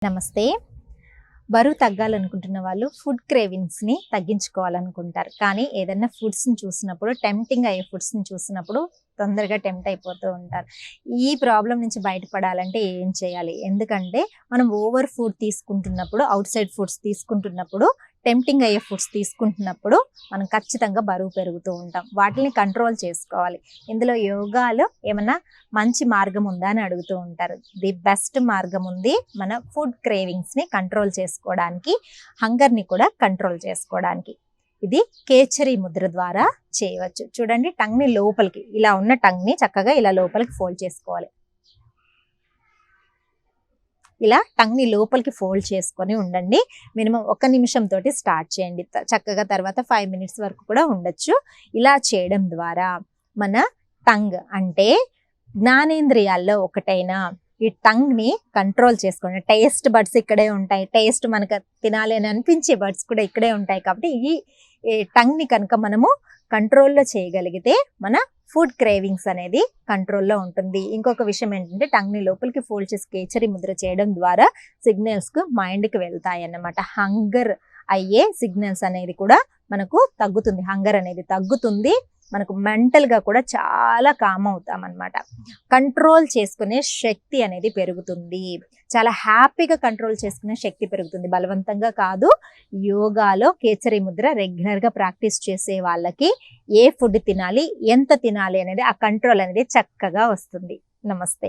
నమస్తే. బరువు తగ్గాలనుకుంటున్న వాళ్ళు ఫుడ్ క్రేవింగ్స్‌ని తగ్గించుకోవాలనుకుంటారు. కానీ ఏదన్నా ఫుడ్స్‌ని చూసినప్పుడు టెంప్టింగ్ అయ్యే ఫుడ్స్‌ని చూసినప్పుడు తొందరగా టెంప్ట్ అయిపోతూ ఉంటారు. ఈ ప్రాబ్లమ్ నుంచి బయటపడాలంటే ఏం చేయాలి? ఎందుకంటే మనం ఓవర్ ఫుడ్ తీసుకుంటున్నప్పుడు, ఔట్‌సైడ్ ఫుడ్స్ తీసుకుంటున్నప్పుడు, టెంప్టింగ్ అయ్యే ఫుడ్స్ తీసుకుంటున్నప్పుడు మనం ఖచ్చితంగా బరువు పెరుగుతూ ఉంటాం. వాటిని కంట్రోల్ చేసుకోవాలి. ఇందులో యోగాలో ఏమన్నా మంచి మార్గం ఉందా అని అడుగుతూ ఉంటారు. ది బెస్ట్ మార్గం ఉంది మన ఫుడ్ క్రేవింగ్స్‌ని కంట్రోల్ చేసుకోవడానికి, హంగర్‌ని కూడా కంట్రోల్ చేసుకోవడానికి. ఇది కేచరి ముద్ర ద్వారా చేయవచ్చు. చూడండి, టంగ్‌ని లోపలికి, ఇలా ఉన్న టంగ్‌ని చక్కగా ఇలా లోపలికి ఫోల్డ్ చేసుకోవాలి. ఇలా టంగ్‌ని లోపలికి ఫోల్డ్ చేసుకొని ఉండండి. మినిమం 1 నిమిషం తోటి స్టార్ట్ చేయండి. చక్కగా తర్వాత 5 మినిట్స్ వరకు కూడా ఉండొచ్చు. ఇలా చేయడం ద్వారా మన టంగ్ అంటే జ్ఞానేంద్రియాల్లో ఒకటైన ఈ టంగ్‌ని కంట్రోల్ చేసుకోండి. టేస్ట్ బడ్స్ ఇక్కడే ఉంటాయి. టేస్ట్ మనకు తినాలి అని అనిపించే బడ్స్ కూడా ఇక్కడే ఉంటాయి. కాబట్టి ఈ టంగ్‌ని కనుక మనము కంట్రోల్‌లో చేయగలిగితే మన ఫుడ్ క్రేవింగ్స్ అనేది కంట్రోల్లో ఉంటుంది. ఇంకొక విషయం ఏంటంటే టంగ్‌ని లోపలికి ఫోల్డ్ చేసి కేచరి ముద్ర చేయడం ద్వారా సిగ్నల్స్‌కు మైండ్‌కి వెళ్తాయి అన్నమాట. హంగర్ అయ్యే సిగ్నల్స్ అనేది కూడా మనకు తగ్గుతుంది. హంగర్ అనేది తగ్గుతుంది. మనకు మెంటల్‌గా కూడా చాలా కామ్ అవుతాం అన్నమాట. కంట్రోల్ చేసుకునే శక్తి అనేది పెరుగుతుంది. చాలా హ్యాపీగా కంట్రోల్ చేసుకునే శక్తి పెరుగుతుంది. బలవంతంగా కాదు. యోగాలో కేచరి ముద్ర రెగ్యులర్‌గా ప్రాక్టీస్ చేసే వాళ్ళకి ఏ ఫుడ్ తినాలి, ఎంత తినాలి అనేది ఆ కంట్రోల్ అనేది చక్కగా వస్తుంది. నమస్తే.